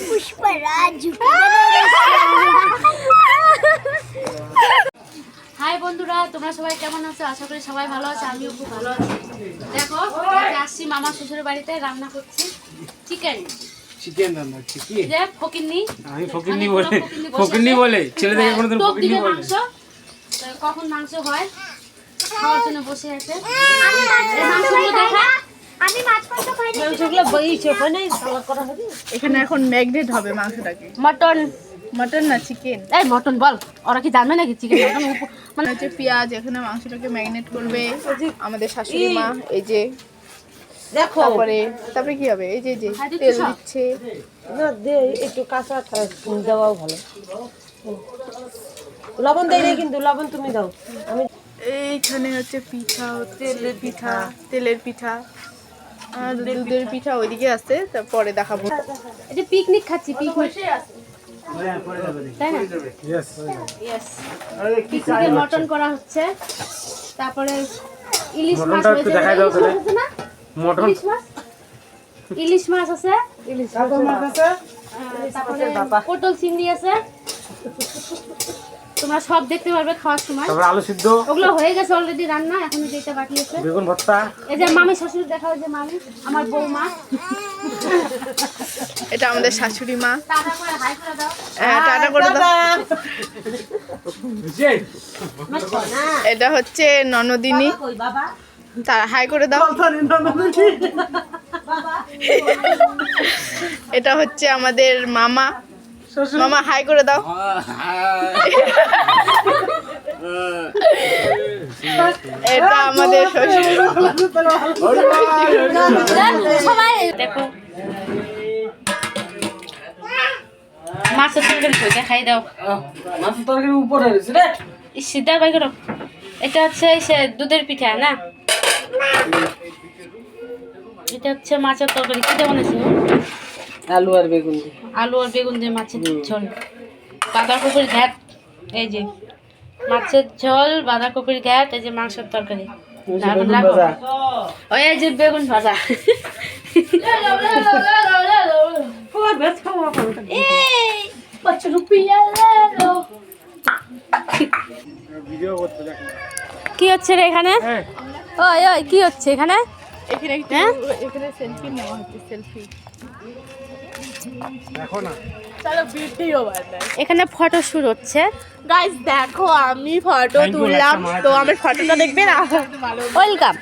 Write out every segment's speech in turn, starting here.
Pushparaj. High বন্ধুরা, তোমরা সবাই কেমন আছো? আশা করি সবাই ভালো আছে, আমিও খুব ভালো আছি। দেখো আসছি মামা শ্বশুরের বাড়িতে, রান্না করছি চিকেন রান্না করছি কি? যে ফকিন্নি, আমি ফকিন্নি বলে ছেলে দেখে কোনোদিন ফকিন্নি বলে। মাংস কখন মাংস হয় খাওয়ার জন্য বসে আছে। আমি মাছ মাংস খাই না। এখানে এখন ম্যাগনেট হবে মাংসটাকে। মটন মটন না চিকেন, এই মটন বল, ওরা কি জানবে নাকি চিকেন মটন? মানে হচ্ছে পেঁয়াজ এখানে মাংসটাকে ম্যাগনেট করবে আমাদের শাশুড়ি মা। এই যে দেখো, তারপরে কি হবে? এই যে তেল দিচ্ছে। না দে একটু কাঁচা দেওয়াও ভালো। লবণ দেয় না কিন্তু, লবণ তুমি দাও। আমি এইখানে হচ্ছে পিঠা, তেলের পিঠা আর দুধের পিঠা ওইদিকে আছে, তারপরে দেখাবো। এটা পিকনিক খাচ্ছি, পিকনিক তাই না? পিকনিকে মটন করা হচ্ছে, তারপরে ইলিশ মাছ হয়েছে না? ইলিশ মাছ আছে, তারপরে পটল চিংড়ি আছে। তোমরা সব দেখতে পারবে খাওয়ার সময়। তারপর আলু সিদ্ধ, ওগুলো হয়ে গেছে অলরেডি রান্না, এখন যেটা বাকি আছে বেগুন ভর্তা। এই যে মামি শাশুড়ি দেখা যায়, মামি আমার বৌমা। এটা আমাদের শাশুড়ি মা। টাটা করে হাই করে দাও। টাটা করে দাও। এটা হচ্ছে ননদিনী, তার হাই করে দাও। এটা হচ্ছে আমাদের মামা, মামা হাই করে দাও। এটা আমাদের শ্বশুর। সবাই দেখো মাছের তরকারি কইতে খাই দাও। মাছের তরকারি উপরে রয়েছে রে। সিধা বাই করো। এটা হচ্ছে দুধের পিঠা না, এটা হচ্ছে মাছের তরকারি। কি দেবো নাকি? আলু আর বেগুন দিয়ে। আলু আর বেগুন দিয়ে মাছের ঝোল, বাঁধাকপির ঘ্যাট। এই যে মাছের ঝোল, বাঁধাকপির ঘ্যাট, এই যে মাংসের তরকারি, ওই এই যে বেগুন ভাজা। কি হচ্ছে রে এখানে? ওই ওই কি হচ্ছে এখানে? এখানে সেলফি নেওয়া হচ্ছে, সেলফি। দেখো না, চলো ভিডিও বানাই। এখানে ফটো শুট হচ্ছে। গাইস দেখো আমি ফটো তুললাম, তো আমার ফটোটা দেখবে না? ওয়েলকাম।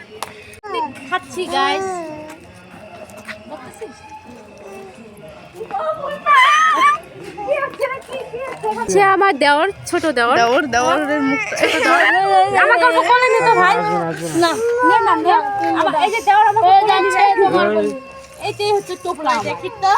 খাচ্ছি গাইস। আমার দেওর, ছোট দেওর, দেওরের মুখটা আমার গল্প কোলে নিতে ভাই না, নে না নে। আমার এই যে দেওর আমাকে কোলে নিতে, তোমার এইটাই হচ্ছে টোপলা। দেখি তো